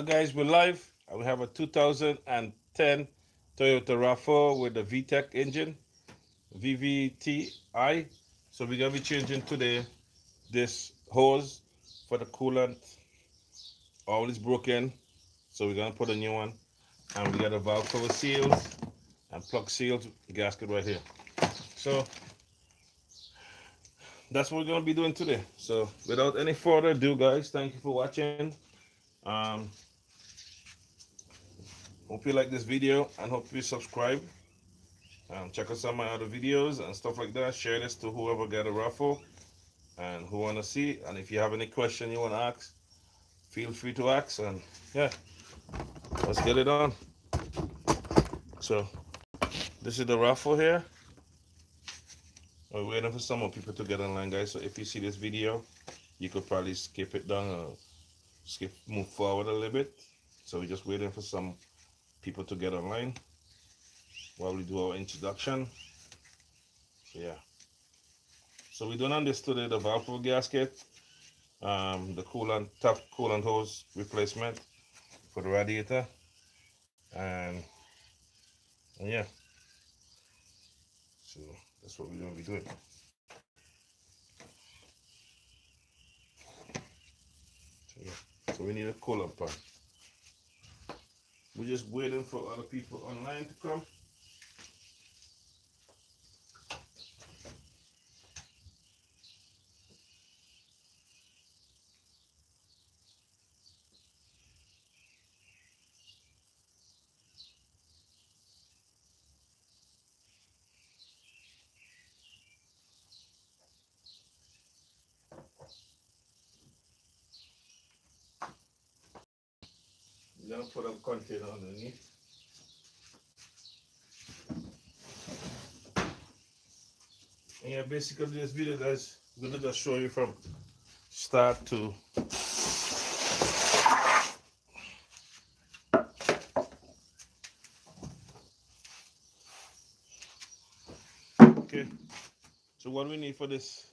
Guys, we're live. We have a 2010 Toyota RAV4 with the VTEC engine, VVTi. So we're gonna be changing today this hose for the coolant. All is broken, so we're gonna put a new one. And we got a valve cover seals and plug seals gasket right here. So that's what we're gonna be doing today. So without any further ado, guys, thank you for watching. Um, Hope you like this video and hope you subscribe. Check out some of my other videos and stuff like that. Share this to whoever got a raffle and who want to see. And if you have any question you want to ask, feel free to ask. And yeah, let's get it on. So this is the raffle here. We're waiting for some more people to get online, guys. So if you see this video, you could probably skip it down or move forward a little bit. So we're just waiting for some people to get online while we do our introduction. So yeah. So we're doing on this today the valve gasket, the top coolant hose replacement for the radiator, and, and yeah. So that's what we're gonna be doing. So yeah. So we need a coolant pump. We're just waiting for other people online to come. We're gonna put a container underneath. And yeah, basically this video, guys, we're gonna just show you from start to okay. So what we need for this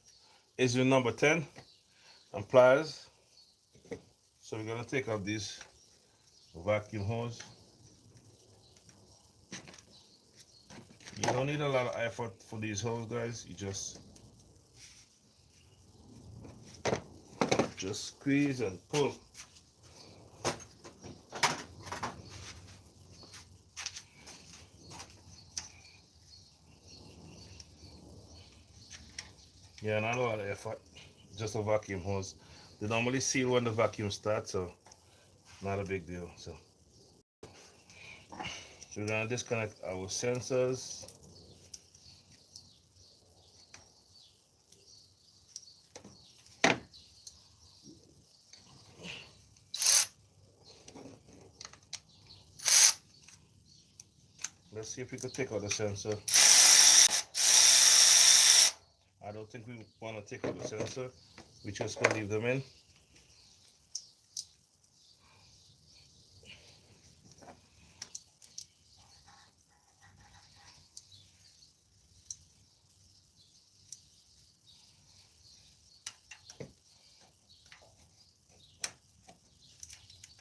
is the number 10 and pliers. So we're gonna take off this vacuum hose. You don't need a lot of effort for these hoses, guys. You just squeeze and pull. Yeah, not a lot of effort. Just a vacuum hose. They normally seal when the vacuum starts, so not a big deal. So we're gonna disconnect our sensors. Let's see if we could take out the sensor. I don't think we want to take out the sensor. We just gonna leave them in.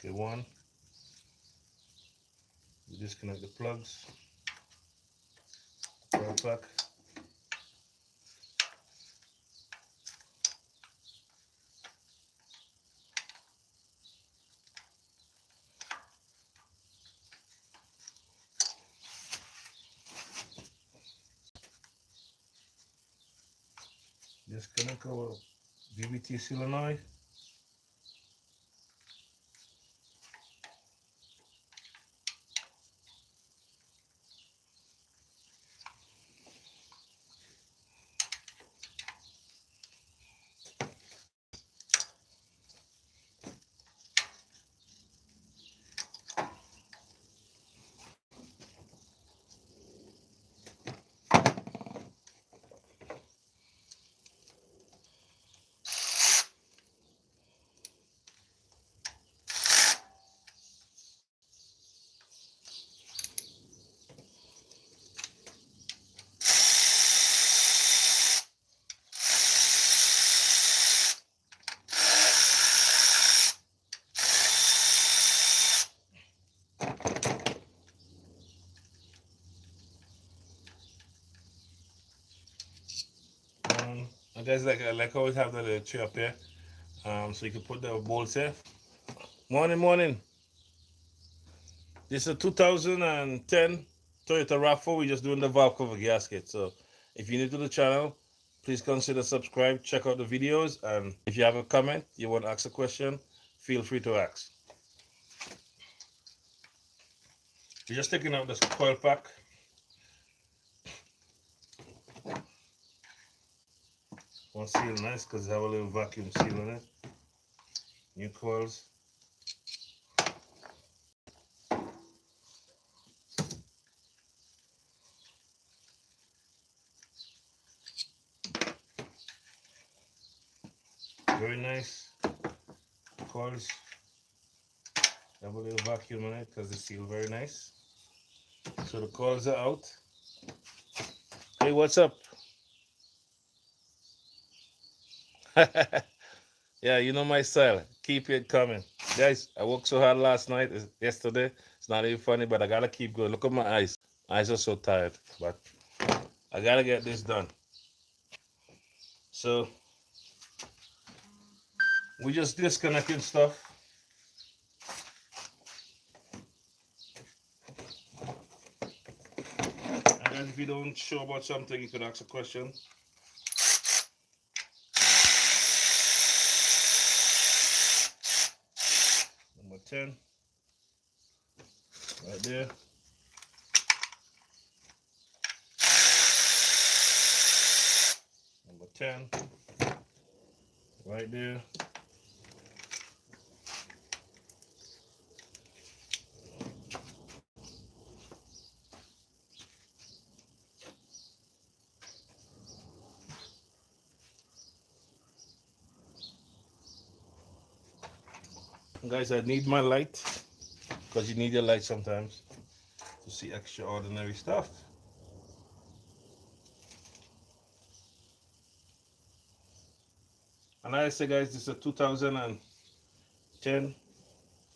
Okay, one. We disconnect the plugs. Plug back. Disconnect our VVT solenoid. And guys, like I always have the little tray up here. So you can put the bolts here. Morning. This is a 2010 Toyota RAV4. We're just doing the valve cover gasket. So if you're new to the channel, please consider subscribe, check out the videos, and if you have a comment, you want to ask a question, feel free to ask. We're just taking out this coil pack. One seal nice because it have a little vacuum seal on it. New coils. Very nice coils. Have a little vacuum on it because they seal very nice. So the coils are out. Hey, what's up? Yeah, you know my style. Keep it coming. Guys, I worked so hard yesterday. It's not even funny, but I gotta keep going. Look at my eyes. My eyes are so tired, but I gotta get this done. So we just disconnecting stuff. And guys, if you don't sure about something, you could ask a question. Number 10. Right there. Number 10. Right there. Guys, I need my light because you need your light sometimes to see extraordinary stuff. And like I say, guys, this is a 2010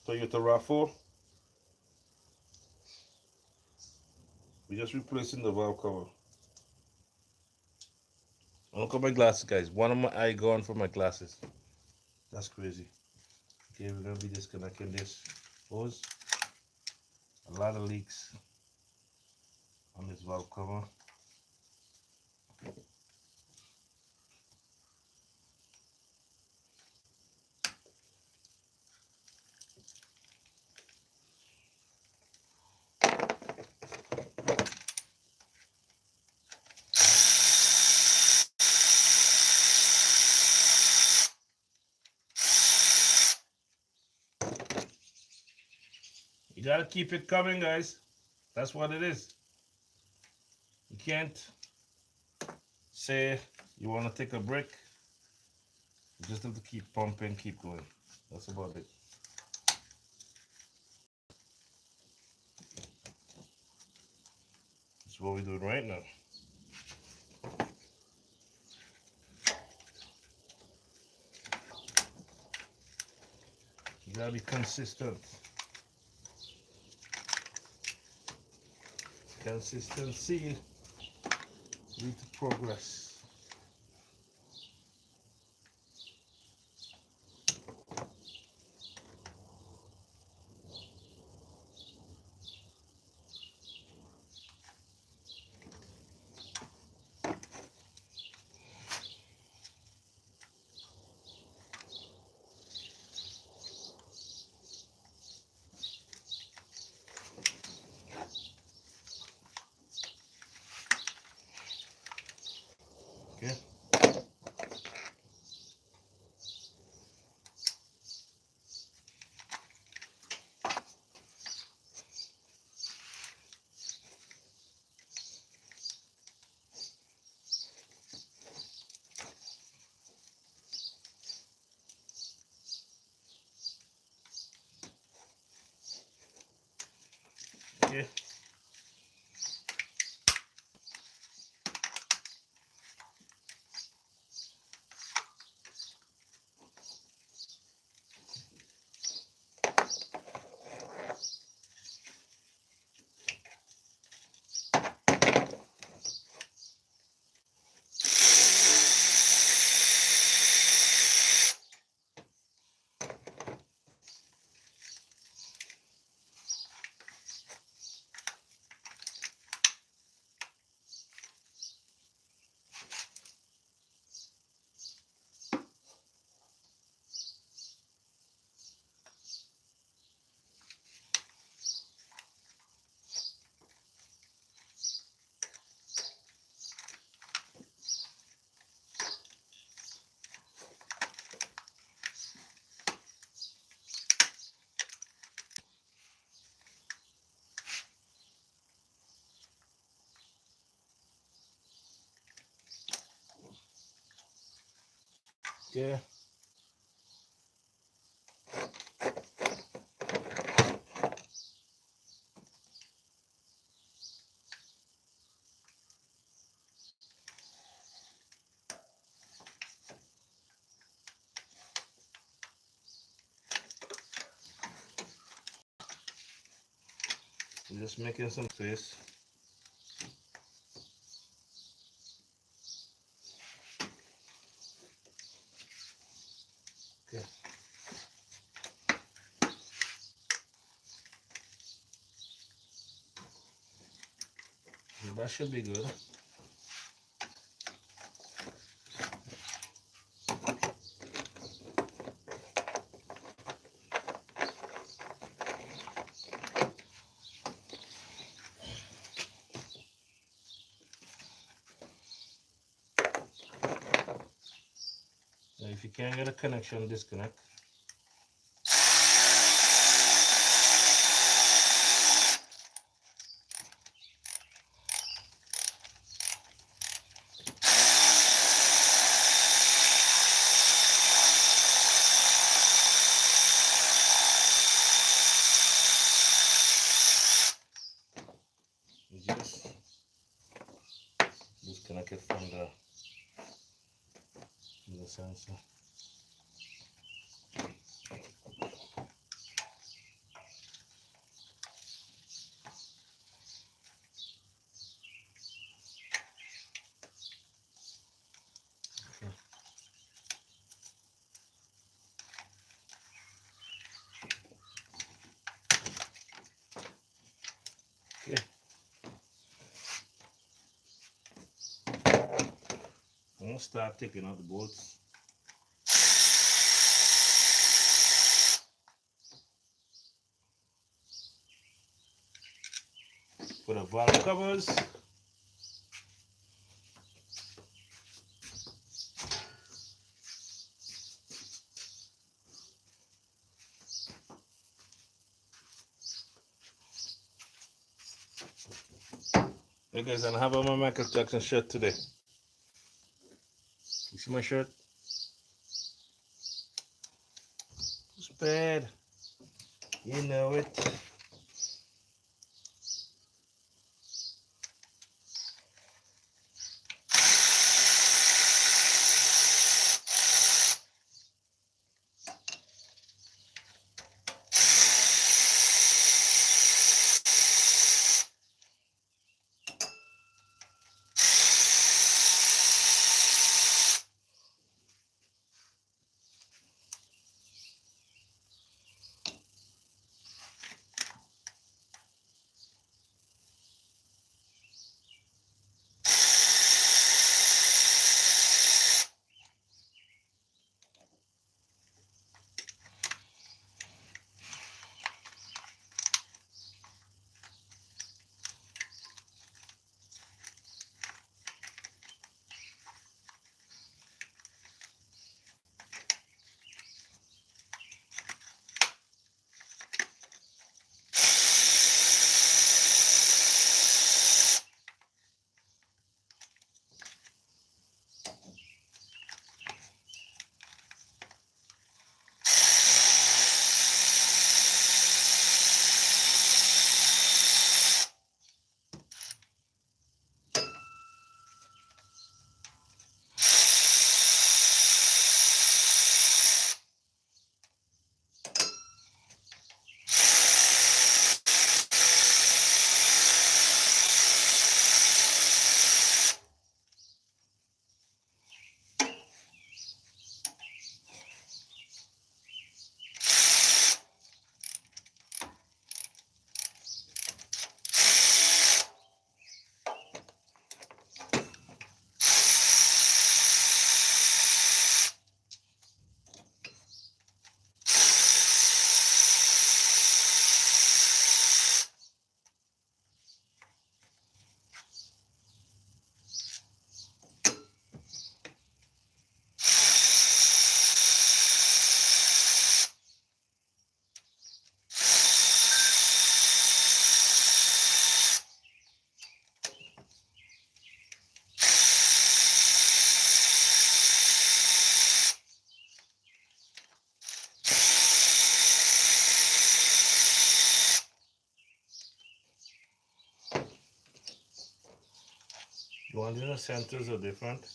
Toyota RAV4. We're just replacing the valve cover. Look at my glasses, guys. One of my eye gone for my glasses. That's crazy. Okay, we're gonna be disconnecting this hose. A lot of leaks on this valve cover. You gotta keep it coming, guys. That's what it is. You can't say you wanna take a break. You just have to keep pumping, keep going. That's about it. That's what we're doing right now. You gotta be consistent. Consistency leads to progress. Yeah. Just making some space. Okay. That should be good. Now if you can't get a connection, disconnect. Just disconnect it from the sensor. Okay. I'm gonna start taking out the bolts. For the valve covers. Hey guys, I have on my Michael Jackson shirt today. You see my shirt? It's bad. You know it. You want in the centers or different?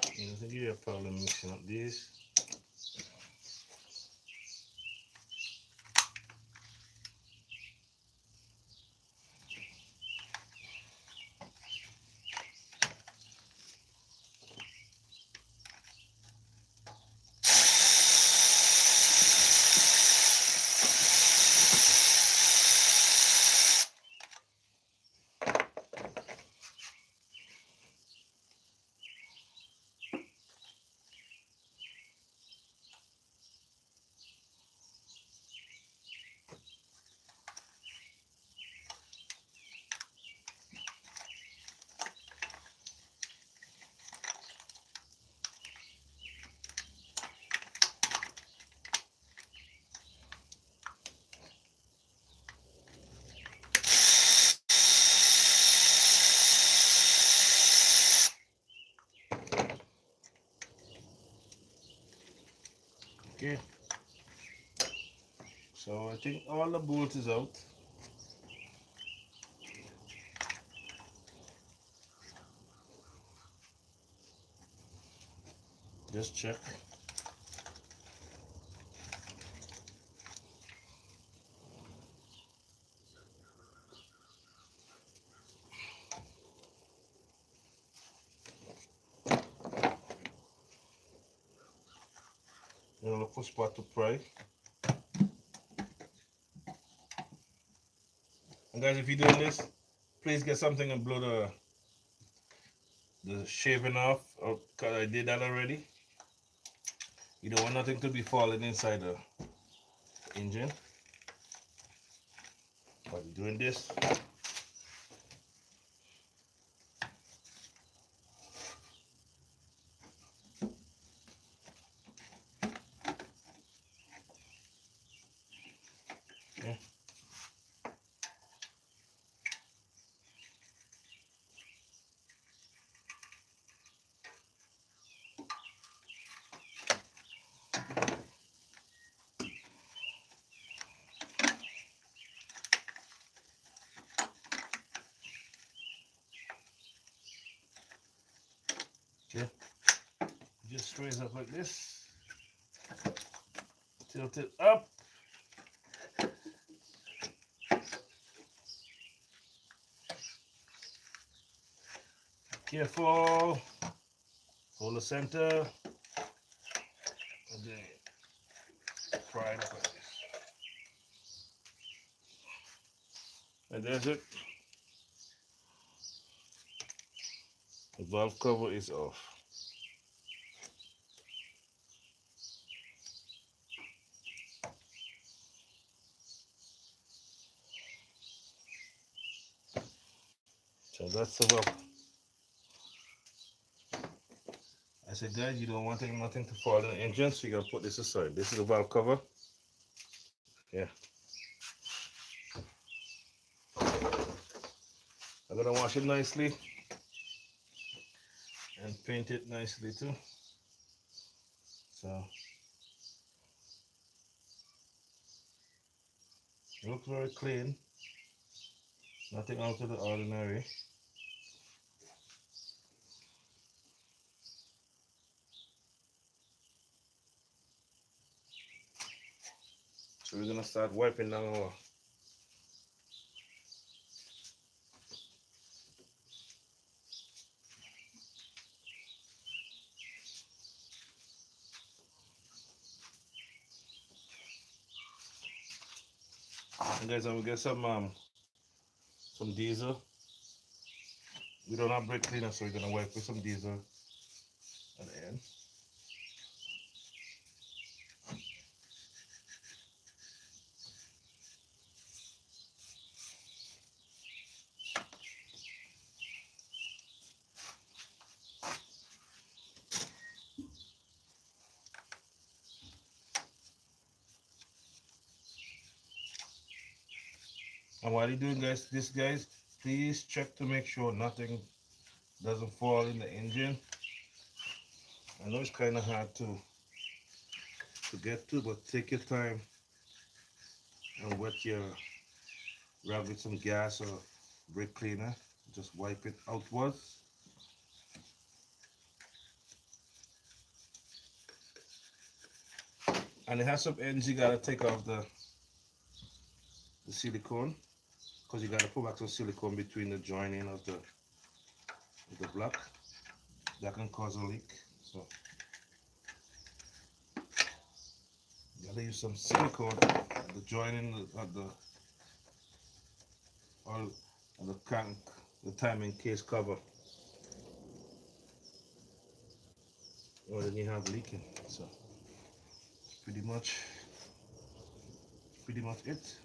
I don't think you have problem mixing up these. Okay. So I think all the bolts is out. Just check. You know, look for spot to pry. And guys, if you're doing this, please get something and blow the shaving off, or cause I did that already. You don't want nothing to be falling inside the engine. While you're doing this, okay. Okay. Just raise up like this. Tilt it up. Careful. Hold the center. And then pry it up like this. And there's it. The valve cover is off. So that's the valve. I said, guys, you don't want nothing to fall in the engine, so you're gonna put this aside. This is the valve cover. Yeah. I'm gonna wash it nicely and paint it nicely too. So it looks very clean. Nothing out of the ordinary. So we're gonna start wiping down our and guys, I'm gonna get some diesel. We don't have brake cleaner, so we're gonna wipe with some diesel at the end. And while you're doing this, guys, please check to make sure nothing doesn't fall in the engine. I know it's kind of hard to to get to, but take your time and wet your rag with some gas or brake cleaner. Just wipe it outwards. And it has some ends you gotta take off the silicone, because you gotta put back some silicone between the joining of the block. That can cause a leak. So you gotta use some silicone at the joining of the all of the crank, the timing case cover, or then you have leaking. So pretty much it.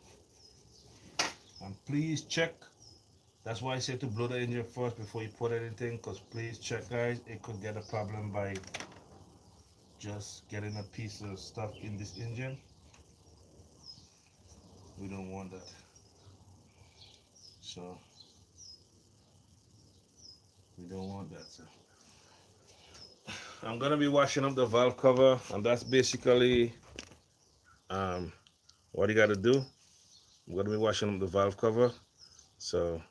And please check. That's why I said to blow the engine first before you put anything, because please check, guys. It could get a problem by just getting a piece of stuff in this engine. We don't want that. So we don't want that. So I'm gonna be washing up the valve cover, and that's basically what you gotta do. I'm gonna be washing up the valve cover. So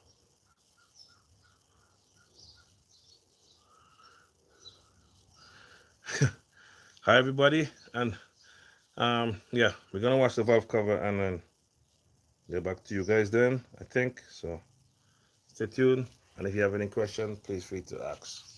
hi everybody, and yeah, we're gonna wash the valve cover and then get back to you guys then, I think. So stay tuned, and if you have any questions, please feel free to ask.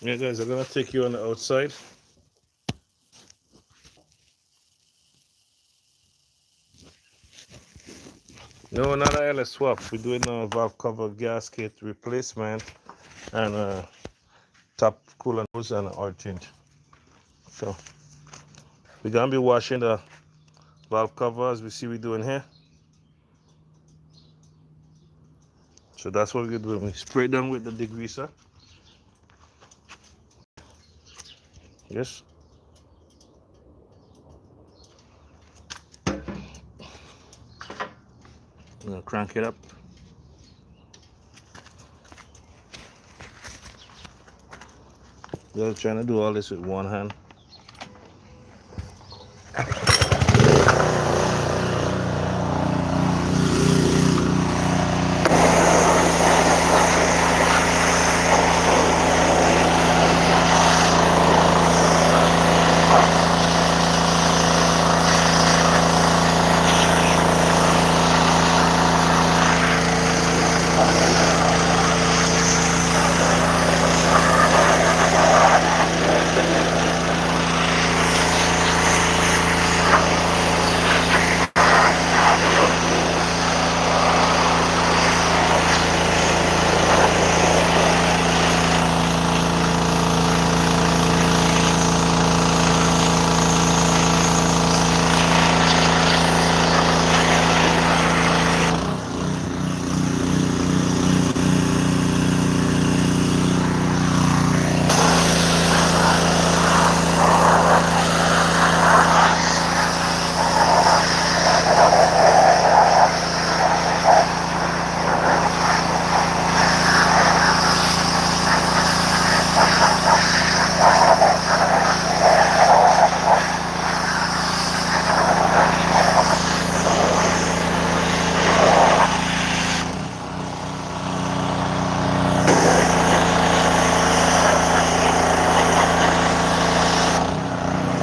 Yeah, guys, I'm gonna take you on the outside. No, not an LS swap. We're doing a valve cover gasket replacement and a top coolant hose and an oil change. So we're gonna be washing the valve cover as we see we doing here. So that's what we're doing. We spray down with the degreaser. Yes. Crank it up. We're trying to do all this with one hand.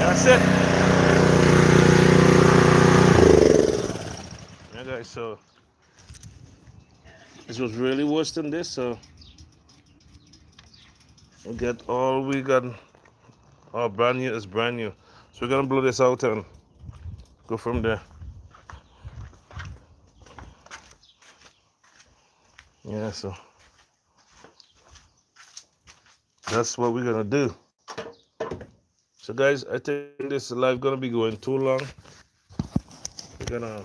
That's it. Yeah, guys. So this was really worse than this. So we get all we got. All brand new is brand new. So we're gonna blow this out and go from there. Yeah. So that's what we're gonna do. So guys, I think this live gonna be going too long. We're gonna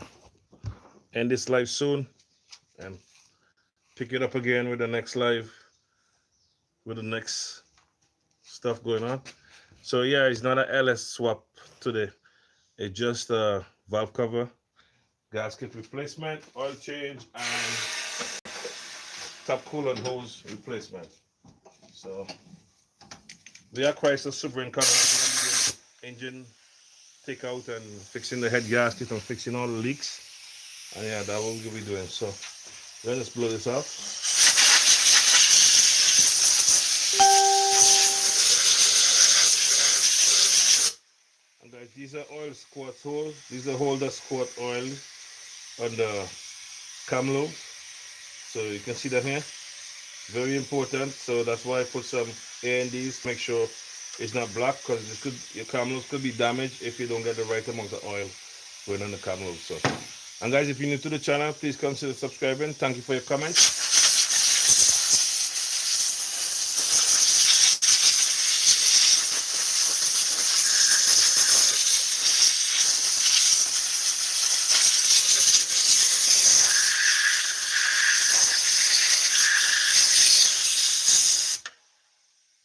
end this live soon and pick it up again with the next live with the next stuff going on. So yeah, it's not an LS swap today. It's just a valve cover, gasket replacement, oil change, and top coolant hose replacement. So we are Chrysler Subaru car engine take out and fixing the head gasket and fixing all the leaks. And yeah, that's what we'll be doing. So let's just blow this off. And guys, these are oil squirt holes. These are hold that squirt oil on the cam lobe. So you can see that here. Very important. So that's why I put some A&Ds to make sure it's not black, because your cam lobes could be damaged if you don't get the right amount of oil going on the cam lobe. So, and guys, if you're new to the channel, please consider subscribing. Thank you for your comments.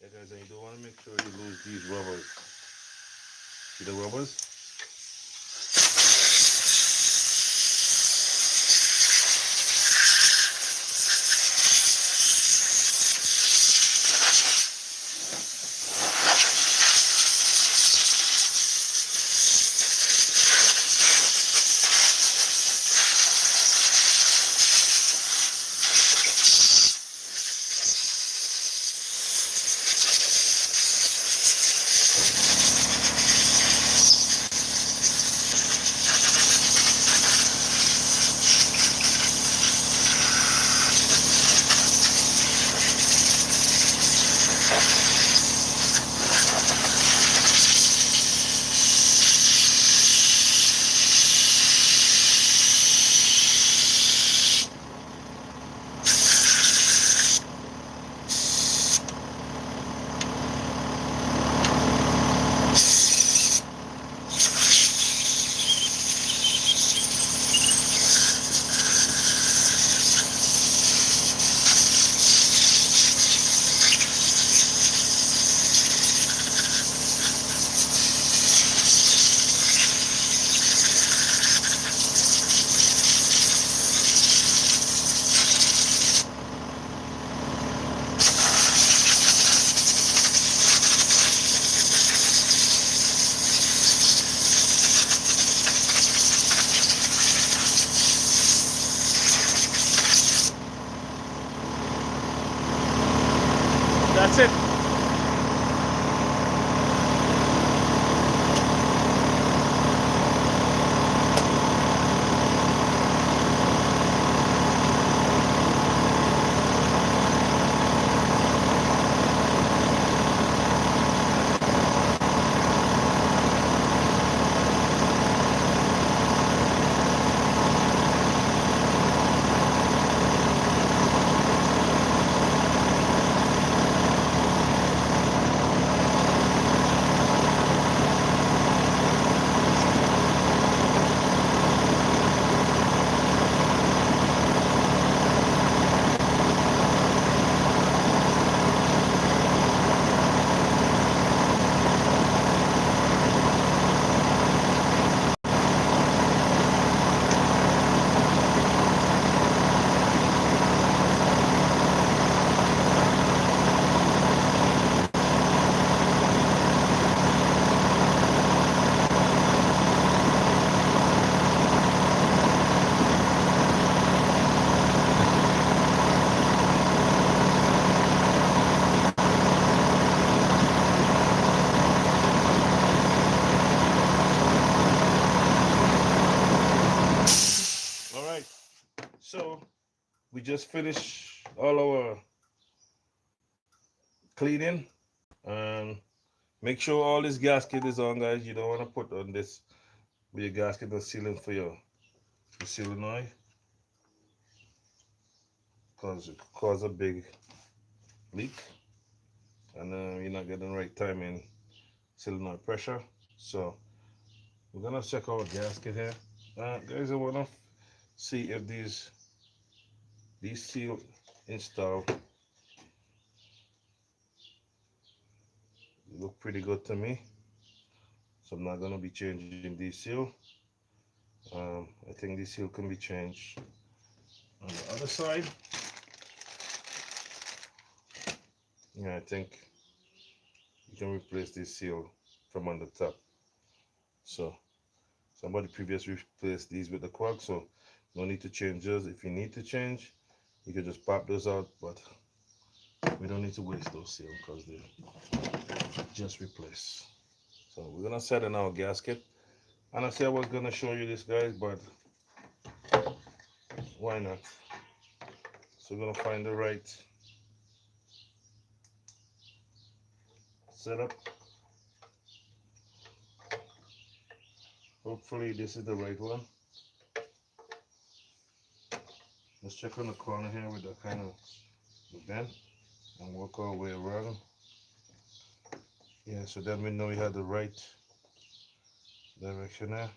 Yeah, guys, and you don't want to make sure you lose these rubbers. See the rubbers? So we just finished all our cleaning, and make sure all this gasket is on, guys. You don't want to put on this with your gasket and sealing for your solenoid, because it could cause a big leak, and you're not getting the right timing solenoid pressure. So we're gonna check our gasket here. Guys, I wanna see if these seal install look pretty good to me. So I'm not gonna be changing these seal. I think this seal can be changed on the other side. Yeah, I think you can replace this seal from on the top. So somebody previously replaced these with the quack, so no need to change those. If you need to change, you can just pop those out, but we don't need to waste those seals because they're just replaced. So we're gonna set in our gasket. And I said I was gonna show you this, guys, but why not? So we're gonna find the right setup. Hopefully this is the right one. Let's check on the corner here with that kind of bend and work our way around. Yeah, so then we know we have the right direction there.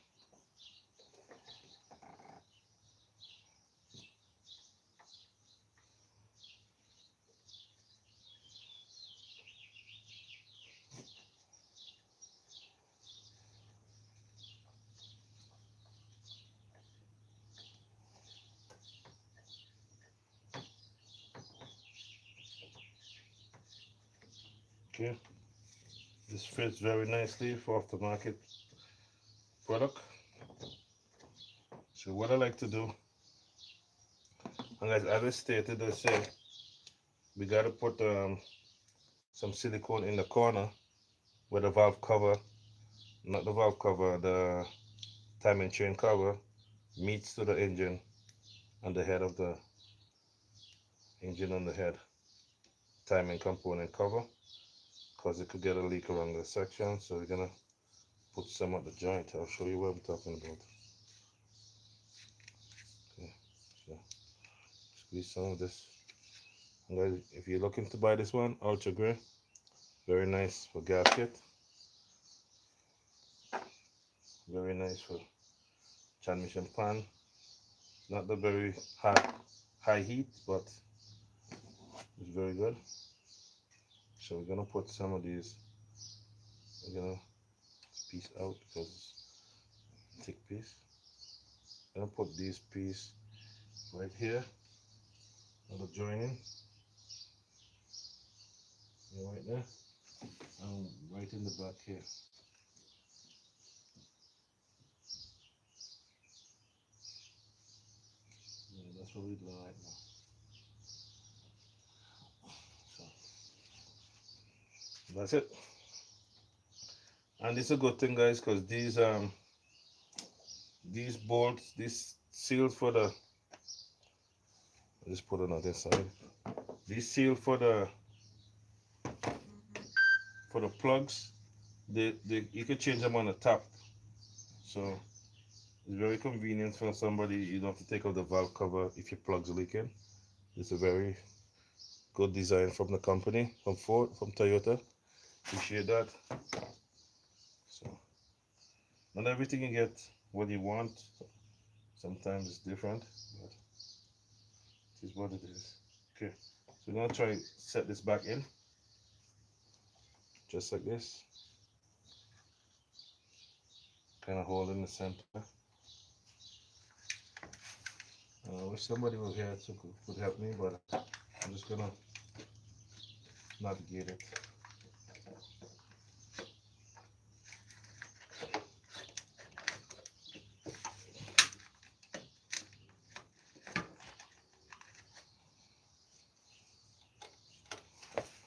Okay, this fits very nicely for aftermarket product. So what I like to do, and as I stated, I say we gotta put some silicone in the corner where the valve cover, not the valve cover, the timing chain cover meets to the engine and the head of the engine on the head timing component cover, because it could get a leak around the section. So we're gonna put some at the joint. I'll show you what I'm talking about. Okay, so squeeze some of this. And guys, if you're looking to buy this one, ultra gray, very nice for gasket, very nice for transmission pan. Not the very high heat, but it's very good. So we're gonna put some of these. We're gonna piece out because it's a thick piece. I'm gonna put this piece right here on the joining, right there, and right in the back here. Yeah, that's what we're doing right now. So that's it. And it's a good thing, guys, because these bolts, these seals for the, I'll just put it on this side. These seals for the plugs, you can change them on the top. So it's very convenient for somebody. You don't have to take off the valve cover if your plug's leaking. It's a very good design from the company, from Ford, from Toyota. Appreciate that. So not everything you get what you want. Sometimes it's different, but it is what it is. Okay, so we're gonna try set this back in, just like this. Kind of hold in the center. I wish somebody was here to could help me, but I'm just gonna navigate it.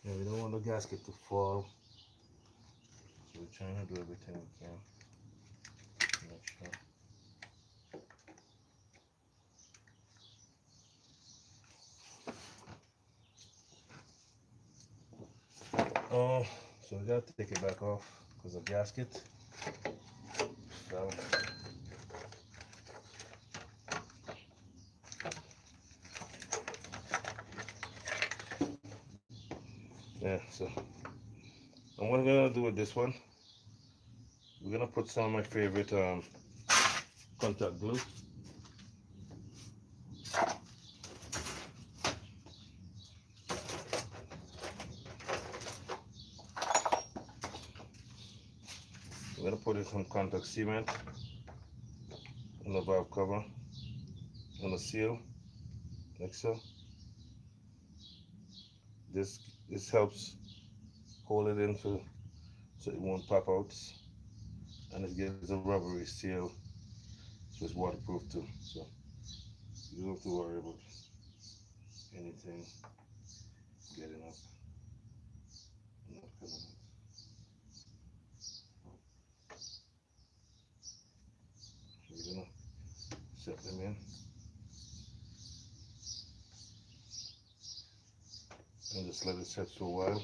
Yeah, we don't want the gasket to fall, so we're trying to do everything we can. Make sure. Oh, so I gotta take it back off because the gasket fell. Yeah, so and what I'm gonna do with this one, we're gonna put some of my favorite contact glue. We're gonna put in some contact cement on the valve cover, on the seal, like so. This this helps hold it in so it won't pop out, and it gives a rubbery seal, so it's waterproof too. So you don't have to worry about anything getting up, not coming out. So we're gonna set them in and just let it set for a while.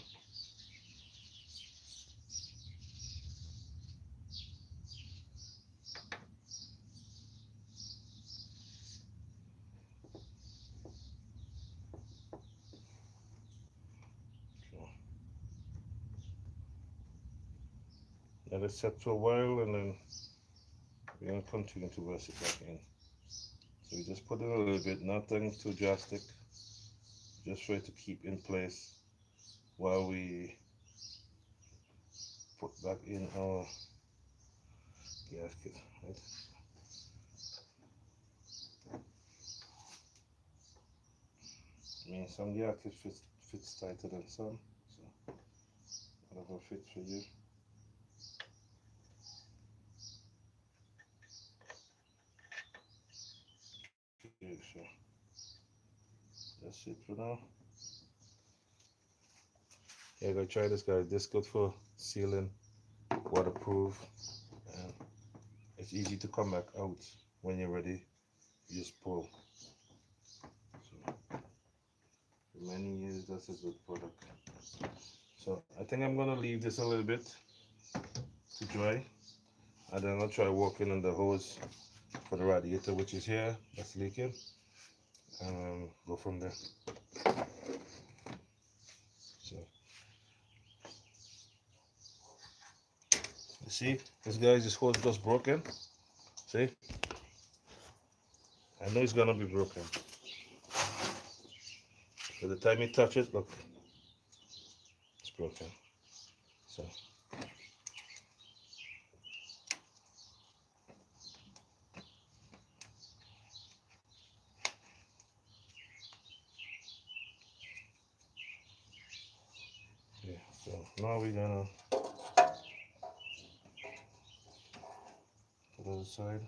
So let it set for a while, and then we're gonna continue to press it back in. So we just put in a little bit, nothing too drastic, just for it to keep in place while we put back in our gasket, right? I mean, some gaskets fits tighter than some, so whatever fits for you. Okay, so that's it for now. Yeah, go try this, guys. This good for sealing, waterproof, and it's easy to come back out when you're ready. You just pull. So for many years, that's a good product. So I think I'm gonna leave this a little bit to dry, and then I'll try working on the hose for the radiator, which is here, that's leaking, and go from there. So you see, this hose just broken. See, I know it's gonna be broken. By the time you touch it, look, it's broken. So yeah, so now we're gonna put it aside.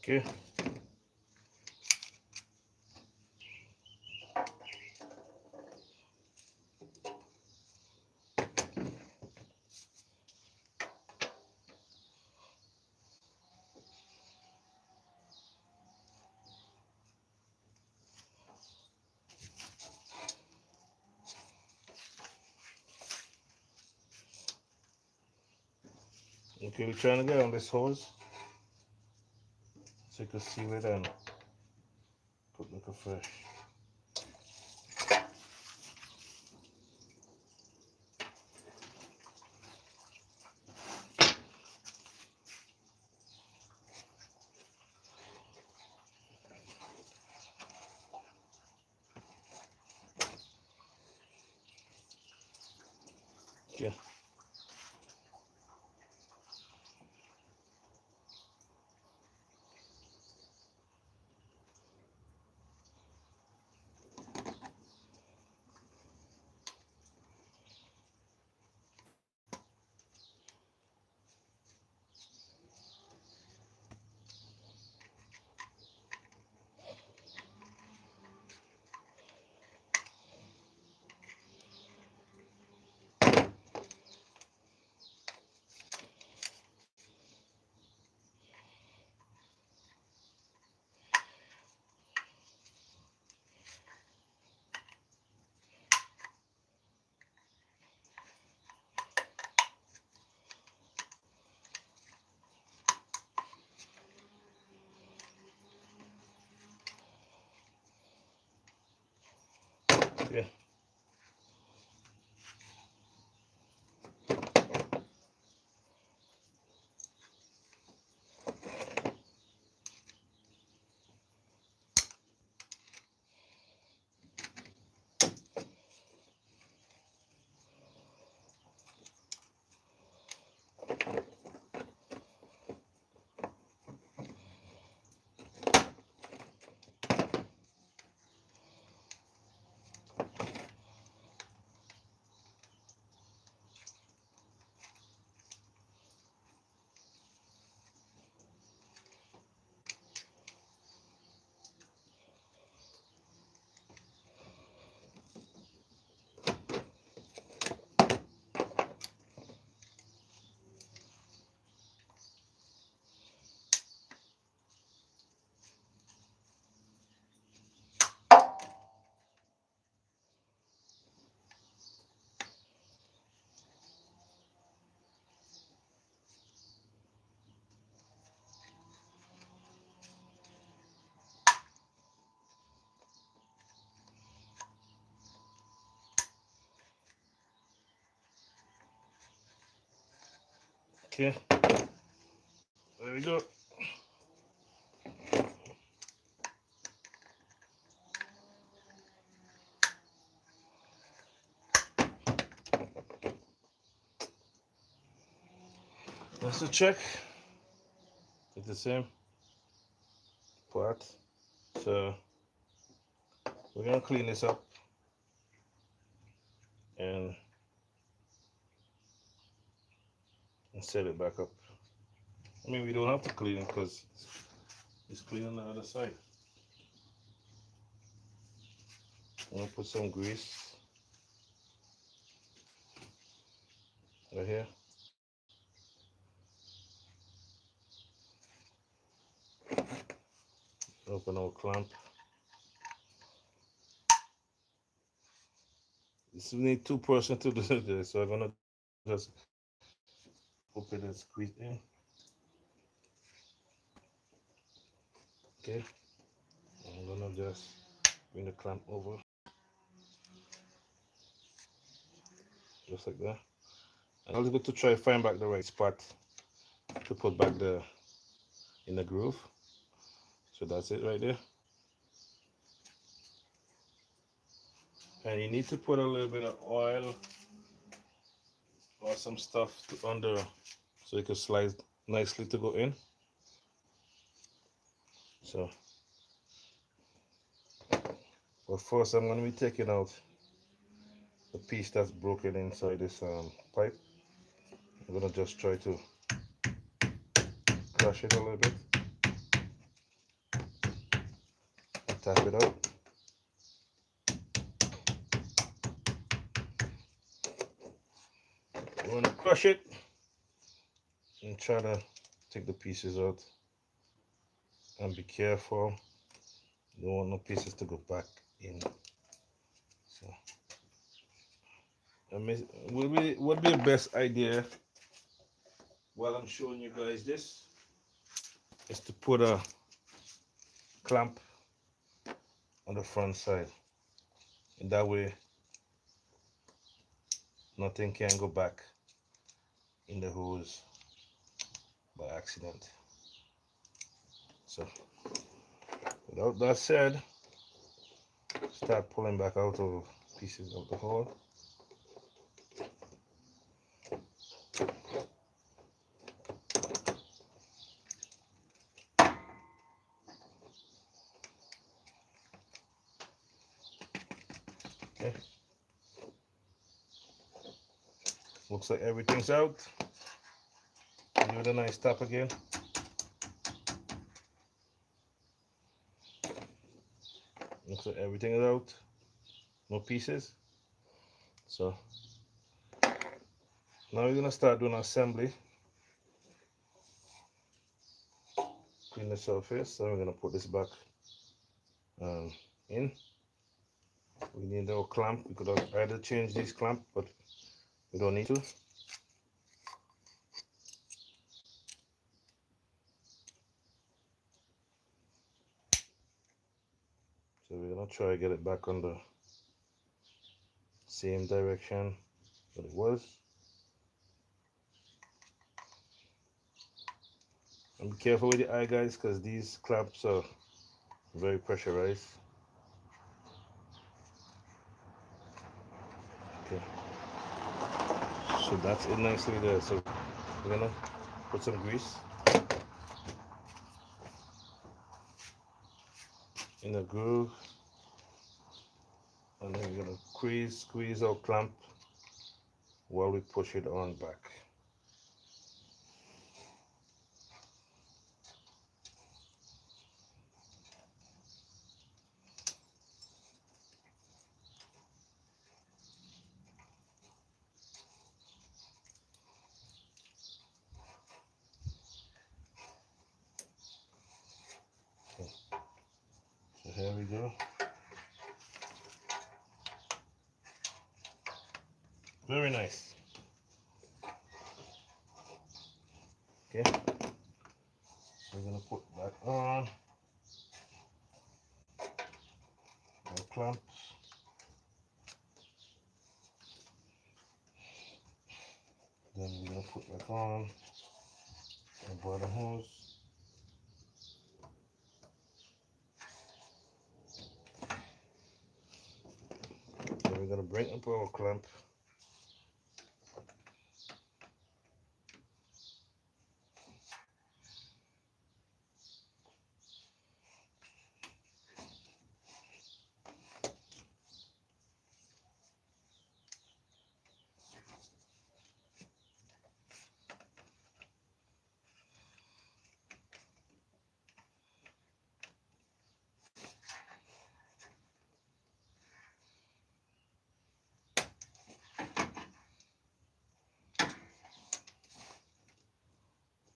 Okay. Okay, we're trying to get on this hose so you can see it and put like a fresh. Okay. Yeah. Okay. There we go. That's the check. It's the same part. So we're gonna clean this up and set it back up. I mean, we don't have to clean it because it's clean on the other side. I'm gonna put some grease right here. Open our clamp. This we need 2 person to do this, so I'm gonna just open and squeeze in. Okay. I'm gonna just bring the clamp over, just like that. And I'll go to try find back the right spot to put back in the groove. So that's it right there. And you need to put a little bit of oil or some stuff under so it can slide nicely to go in. So, but first I'm going to be taking out the piece that's broken inside this pipe. I'm going to just try to crush it a little bit. tap it out. You want to crush it and try to take the pieces out, and be careful. You don't want no pieces to go back in. So would be the best idea while I'm showing you guys this is to put a clamp on the front side, and that way nothing can go back in the hose by accident. So without that said, start pulling back out of pieces of the hole. Okay. Looks like everything's out. Give it a nice tap again. Looks like everything is out. No pieces. So now we're gonna start doing assembly. Clean the surface. So we're gonna put this back in. We need our clamp. We could have either change this clamp, but we don't need to. So we're gonna try to get it back on the same direction that it was. And be careful with the eye, guys, because these clamps are very pressurized. Okay. So that's it nicely there. So we're gonna put some grease in the groove, and then we're gonna squeeze our clamp while we push it on back. Okay. So here we go. Very nice. Okay. So we're gonna put that on our clamps. Then we're gonna put back on our bottom hose. Then we're gonna bring up our clamp.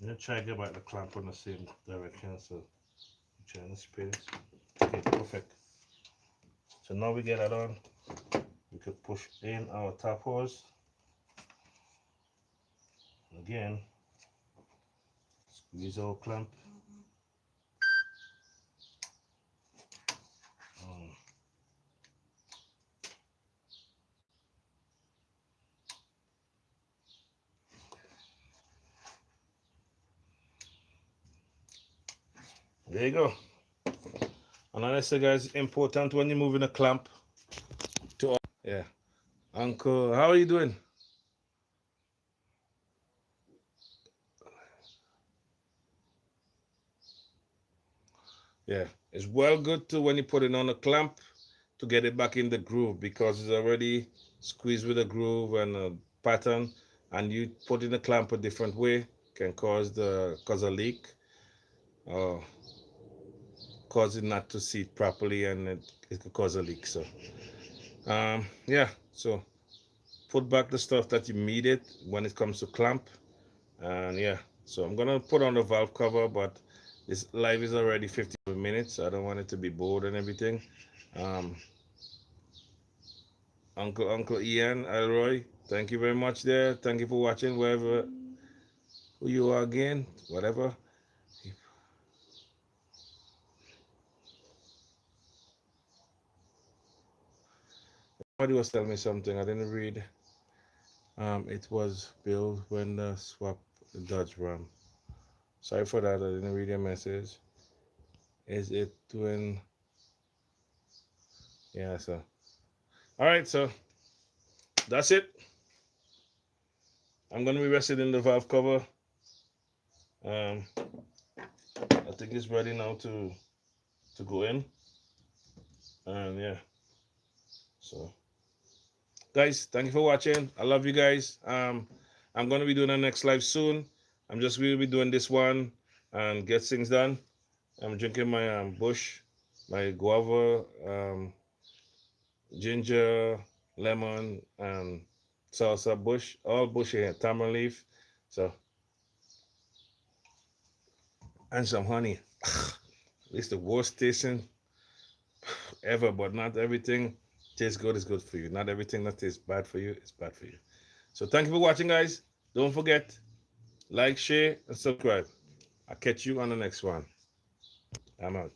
I'm gonna try to get back the clamp on the same direction, so I'm trying to space. Okay, perfect. So now we get that on, we could push in our top hose. Again, squeeze our clamp. There you go. And honestly, guys, important when you're moving a clamp to, yeah. Uncle, how are you doing? Yeah, it's well good to when you put it on a clamp to get it back in the groove, because it's already squeezed with a groove and a pattern, and you put in a clamp a different way can cause a leak, or cause it not to seat properly, and it could cause a leak. So yeah, so put back the stuff that you needed when it comes to clamp. And yeah, so I'm gonna put on the valve cover, but this live is already 50 minutes. I don't want it to be bored and everything. um Uncle Ian Elroy, thank you very much there. Thank you for watching, wherever who you are again, whatever. Somebody was telling me something I didn't read. It was Bill when the swap the Dodge Ram. Sorry for that, I didn't read your message. Is it when? Yeah, so all right, so that's it. I'm gonna be resting in the valve cover. um I think it's ready now to go in. And yeah, so guys, thank you for watching. I love you guys. I'm gonna be doing the next live soon. I'm just gonna be doing this one and get things done. I'm drinking my bush, my guava, ginger, lemon, and salsa bush, all bush here, tamarind leaf. So, and some honey. It's the worst tasting ever, but not everything tastes good is good for you. Not everything that tastes bad for you is bad for you. So thank you for watching, guys. Don't forget, like, share, and subscribe. I'll catch you on the next one. I'm out.